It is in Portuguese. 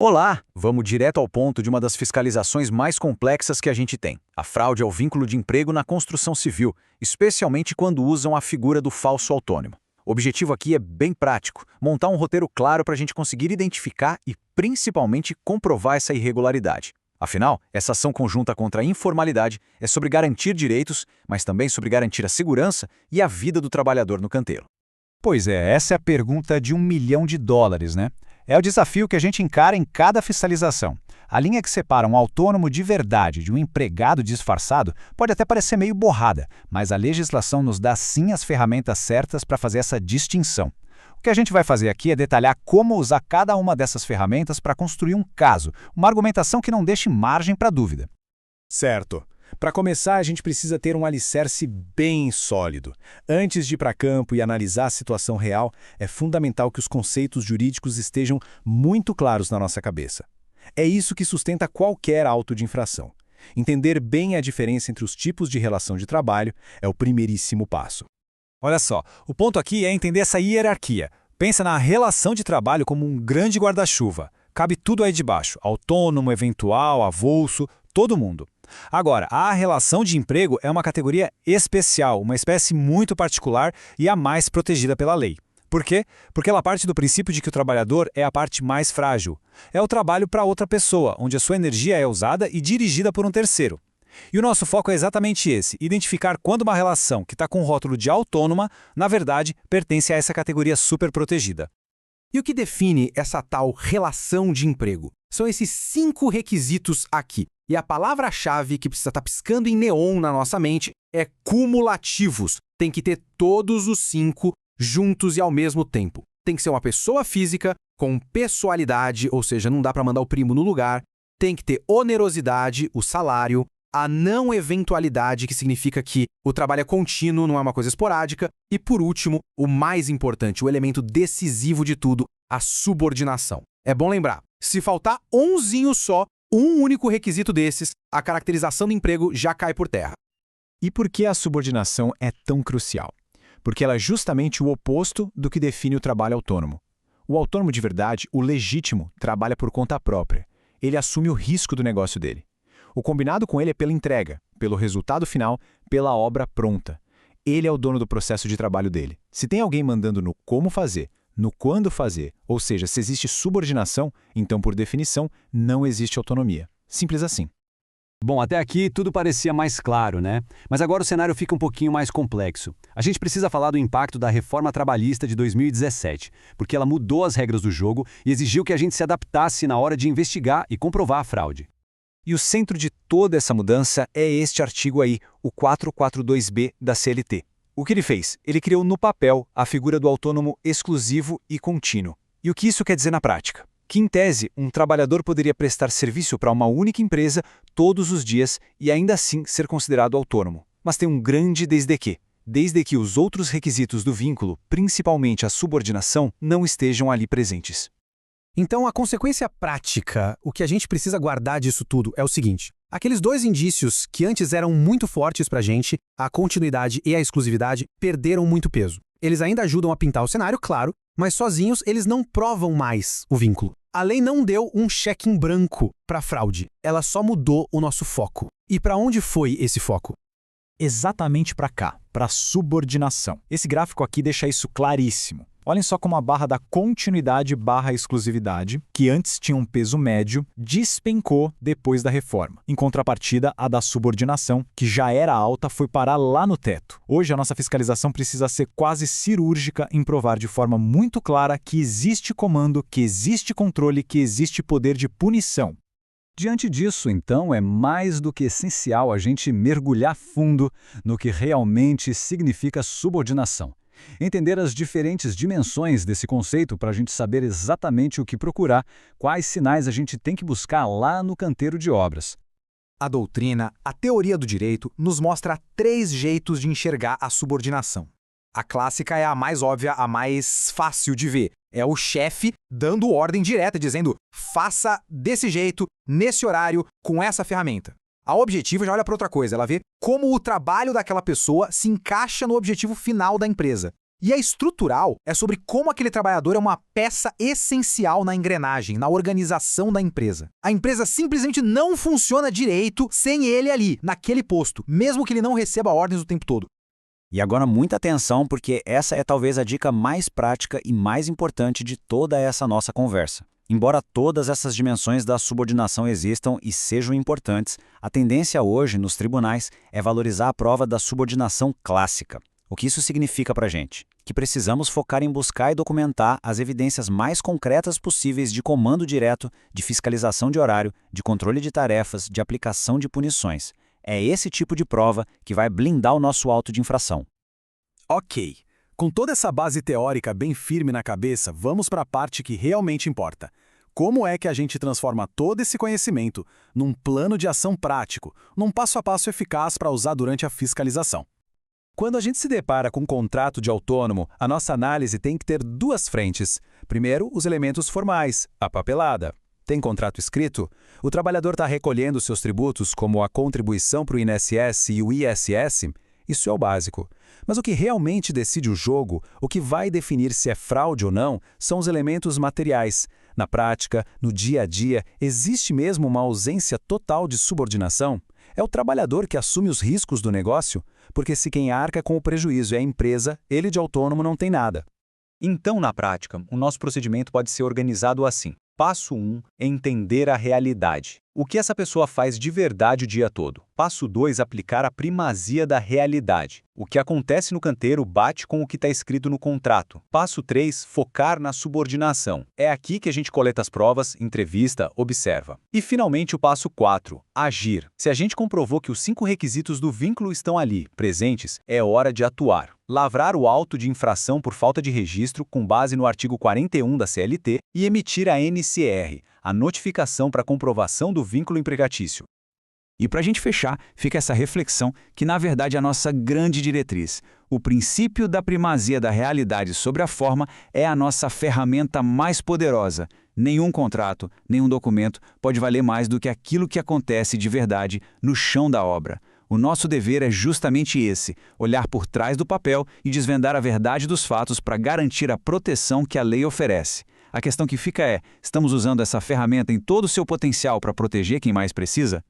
Olá! Vamos direto ao ponto de uma das fiscalizações mais complexas que a gente tem: a fraude ao vínculo de emprego na construção civil, especialmente quando usam a figura do falso autônomo. O objetivo aqui é bem prático: montar um roteiro claro para a gente conseguir identificar e, principalmente, comprovar essa irregularidade. Afinal, essa ação conjunta contra a informalidade é sobre garantir direitos, mas também sobre garantir a segurança e a vida do trabalhador no canteiro. Pois é, essa é a pergunta de US$ 1 milhão, né? É o desafio que a gente encara em cada fiscalização. A linha que separa um autônomo de verdade de um empregado disfarçado pode até parecer meio borrada, mas a legislação nos dá sim as ferramentas certas para fazer essa distinção. O que a gente vai fazer aqui é detalhar como usar cada uma dessas ferramentas para construir um caso, uma argumentação que não deixe margem para dúvida. Certo. Para começar, a gente precisa ter um alicerce bem sólido. Antes de ir para campo e analisar a situação real, é fundamental que os conceitos jurídicos estejam muito claros na nossa cabeça. É isso que sustenta qualquer auto de infração. Entender bem a diferença entre os tipos de relação de trabalho é o primeiríssimo passo. Olha só, o ponto aqui é entender essa hierarquia. Pensa na relação de trabalho como um grande guarda-chuva. Cabe tudo aí debaixo: autônomo, eventual, avulso, todo mundo. Agora, a relação de emprego é uma categoria especial, uma espécie muito particular e a mais protegida pela lei. Por quê? Porque ela parte do princípio de que o trabalhador é a parte mais frágil. É o trabalho para outra pessoa, onde a sua energia é usada e dirigida por um terceiro. E o nosso foco é exatamente esse: identificar quando uma relação que está com o rótulo de autônoma, na verdade, pertence a essa categoria super protegida. E o que define essa tal relação de emprego? São esses 5 requisitos aqui. E a palavra-chave que precisa estar piscando em neon na nossa mente é cumulativos. Tem que ter todos os 5 juntos e ao mesmo tempo. Tem que ser uma pessoa física com pessoalidade, ou seja, não dá para mandar o primo no lugar. Tem que ter onerosidade, o salário, a não eventualidade, que significa que o trabalho é contínuo, não é uma coisa esporádica. E, por último, o mais importante, o elemento decisivo de tudo, a subordinação. É bom lembrar, se faltar umzinho só, um único requisito desses, a caracterização do emprego já cai por terra. E por que a subordinação é tão crucial? Porque ela é justamente o oposto do que define o trabalho autônomo. O autônomo de verdade, o legítimo, trabalha por conta própria. Ele assume o risco do negócio dele. O combinado com ele é pela entrega, pelo resultado final, pela obra pronta. Ele é o dono do processo de trabalho dele. Se tem alguém mandando no como fazer, no quando fazer, ou seja, se existe subordinação, então, por definição, não existe autonomia. Simples assim. Bom, até aqui tudo parecia mais claro, né? Mas agora o cenário fica um pouquinho mais complexo. A gente precisa falar do impacto da reforma trabalhista de 2017, porque ela mudou as regras do jogo e exigiu que a gente se adaptasse na hora de investigar e comprovar a fraude. E o centro de toda essa mudança é este artigo aí, o 442B da CLT. O que ele fez? Ele criou no papel a figura do autônomo exclusivo e contínuo. E o que isso quer dizer na prática? Que, em tese, um trabalhador poderia prestar serviço para uma única empresa todos os dias e ainda assim ser considerado autônomo. Mas tem um grande desde que os outros requisitos do vínculo, principalmente a subordinação, não estejam ali presentes. Então, a consequência prática, o que a gente precisa guardar disso tudo é o seguinte: aqueles 2 indícios que antes eram muito fortes para a gente, a continuidade e a exclusividade, perderam muito peso. Eles ainda ajudam a pintar o cenário, claro, mas sozinhos eles não provam mais o vínculo. A lei não deu um cheque em branco para a fraude, ela só mudou o nosso foco. E para onde foi esse foco? Exatamente para cá, para a subordinação. Esse gráfico aqui deixa isso claríssimo. Olhem só como a barra da continuidade barra exclusividade, que antes tinha um peso médio, despencou depois da reforma. Em contrapartida, a da subordinação, que já era alta, foi parar lá no teto. Hoje, a nossa fiscalização precisa ser quase cirúrgica em provar de forma muito clara que existe comando, que existe controle, que existe poder de punição. Diante disso, então, é mais do que essencial a gente mergulhar fundo no que realmente significa subordinação. Entender as diferentes dimensões desse conceito para a gente saber exatamente o que procurar, quais sinais a gente tem que buscar lá no canteiro de obras. A doutrina, a teoria do direito, nos mostra 3 jeitos de enxergar a subordinação. A clássica é a mais óbvia, a mais fácil de ver. É o chefe dando ordem direta, dizendo: faça desse jeito, nesse horário, com essa ferramenta. A objetiva já olha para outra coisa, ela vê como o trabalho daquela pessoa se encaixa no objetivo final da empresa. E a estrutural é sobre como aquele trabalhador é uma peça essencial na engrenagem, na organização da empresa. A empresa simplesmente não funciona direito sem ele ali, naquele posto, mesmo que ele não receba ordens o tempo todo. E agora muita atenção, porque essa é talvez a dica mais prática e mais importante de toda essa nossa conversa. Embora todas essas dimensões da subordinação existam e sejam importantes, a tendência hoje nos tribunais é valorizar a prova da subordinação clássica. O que isso significa para a gente? Que precisamos focar em buscar e documentar as evidências mais concretas possíveis de comando direto, de fiscalização de horário, de controle de tarefas, de aplicação de punições. É esse tipo de prova que vai blindar o nosso auto de infração. Ok. Com toda essa base teórica bem firme na cabeça, vamos para a parte que realmente importa. Como é que a gente transforma todo esse conhecimento num plano de ação prático, num passo a passo eficaz para usar durante a fiscalização? Quando a gente se depara com um contrato de autônomo, a nossa análise tem que ter duas frentes. Primeiro, os elementos formais, a papelada. Tem contrato escrito? O trabalhador está recolhendo seus tributos, como a contribuição para o INSS e o ISS? Isso é o básico. Mas o que realmente decide o jogo, o que vai definir se é fraude ou não, são os elementos materiais. Na prática, no dia a dia, existe mesmo uma ausência total de subordinação? É o trabalhador que assume os riscos do negócio? Porque se quem arca com o prejuízo é a empresa, ele de autônomo não tem nada. Então, na prática, o nosso procedimento pode ser organizado assim. Passo 1, entender a realidade. O que essa pessoa faz de verdade o dia todo. Passo 2, aplicar a primazia da realidade. O que acontece no canteiro bate com o que está escrito no contrato. Passo 3, focar na subordinação. É aqui que a gente coleta as provas, entrevista, observa. E finalmente o passo 4, agir. Se a gente comprovou que os 5 requisitos do vínculo estão ali, presentes, é hora de atuar. Lavrar o auto de infração por falta de registro com base no artigo 41 da CLT e emitir a NCR, a notificação para comprovação do vínculo empregatício. E para a gente fechar, fica essa reflexão que na verdade é a nossa grande diretriz. O princípio da primazia da realidade sobre a forma é a nossa ferramenta mais poderosa. Nenhum contrato, nenhum documento pode valer mais do que aquilo que acontece de verdade no chão da obra. O nosso dever é justamente esse, olhar por trás do papel e desvendar a verdade dos fatos para garantir a proteção que a lei oferece. A questão que fica é, estamos usando essa ferramenta em todo o seu potencial para proteger quem mais precisa?